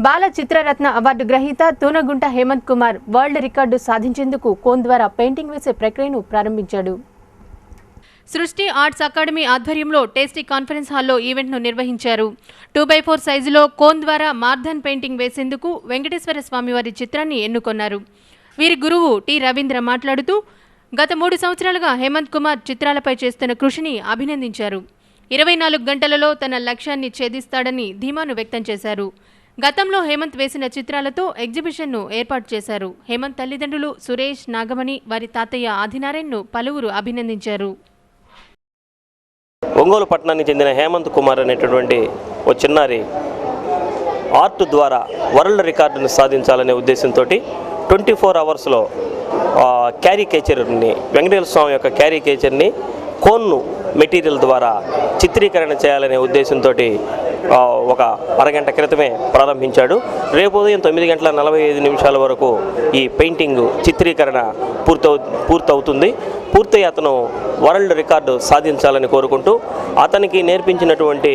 బాల చిత్రరత్న award గ్రహీత తూనగుంట Hemant Kumar world record సాధించేందుకు cone ద్వారా పెయింటింగ్ వేసే ప్రక్రియను ప్రారంభించాడు. సృష్టి ఆర్ట్స్ అకాడమీ ఆధ్వర్యంలో టేస్టీ కాన్ఫరెన్స్ హాల్లో ఈవెంట్ను నిర్వహించారు. 2x4 సైజులో కోన్ ద్వారా మార్ధన్ పెయింటింగ్ వేసేందుకు వెంకటేశ్వర స్వామివారి చిత్రాన్ని ఎన్నుకొన్నారు. వీరి గురువు టి రవీంద్ర మాట్లాడుతూ గత 3 సంవత్సరాలుగా హేమంత్ కుమార్ చిత్రాలపై చేస్తున్న కృషిని అభినందించారు. 24 గంటలలో తన లక్ష్యాన్ని ఛేదిస్తాడని ధీమాను వ్యక్తం చేశారు. గతంలో హేమంత్ వేసిన చిత్రాలతో ఎగ్జిబిషన్ను ఏర్పాటు చేశారు. హేమంత్ తల్లిదండ్రులు సురేష్, నాగమణి, వారి తాతయ్య ఆదినారాయణ్ను పలువురు అభినందించారు. ఒంగోలు పట్టణానికి చెందిన హేమంత్ కుమార్ అనేటటువంటి ఓ చిన్నారి ఆర్ట్ ద్వారా వరల్డ్ రికార్డును సాధించాలనే ఉద్దేశంతో 24 అవర్స్లో క్యారికేచర్ని, వెంకటేశ్వర స్వామి యొక్క క్యారికేచర్ని కోన్ను మెటీరియల్ ద్వారా చిత్రీకరణ చేయాలనే ఉద్దేశంతో ఒక అరగంట క్రితమే ప్రారంభించాడు. రేపు ఉదయం 9:45 వరకు ఈ పెయింటింగ్ చిత్రీకరణ పూర్తవుతుంది. పూర్తయి అతను వరల్డ్ రికార్డు సాధించాలని కోరుకుంటూ అతనికి నేర్పించినటువంటి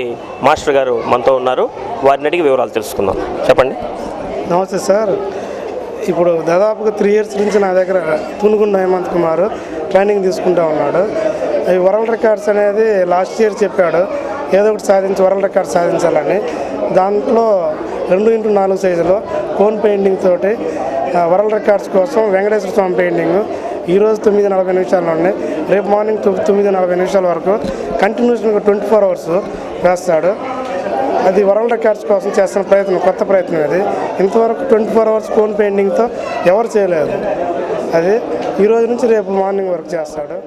మాస్టర్ గారు మనతో ఉన్నారు. వారిని అడిగి వివరాలు తెలుసుకుందాం. చెప్పండి. నమస్తే సార్. ఇప్పుడు దాదాపుగా 3 ఇయర్స్ నుంచి నా దగ్గర తూనగుంట హేమంత్ కుమార్ ట్రైనింగ్ తీసుకుంటూ ఉన్నాడు. ఈ వరల్డ్ రికార్డ్స్ అనేది లాస్ట్ ఇయర్ చెప్పాడు, ఏదో ఒకటి సాధించి వరల్డ్ రికార్డ్ సాధించాలని. దాంట్లో 2x4 సైజులో కోన్ పెయింటింగ్ తోటి వరల్డ్ రికార్డ్స్ కోసం వెంకటేశ్వర స్వామి పెయింటింగ్ ఈరోజు 9:40 నుండి రేపు మార్నింగ్ 9:40 వరకు కంటిన్యూషన్గా 24 అవర్స్ వేస్తాడు. అది వరల్డ్ రికార్డ్స్ కోసం చేస్తున్న ప్రయత్నం, కొత్త ప్రయత్నం అది. ఇంతవరకు 24 అవర్స్ కోన్ పెయింటింగ్తో ఎవరు చేయలేదు. అది ఈ రోజు నుంచి రేపు మార్నింగ్ వరకు చేస్తాడు.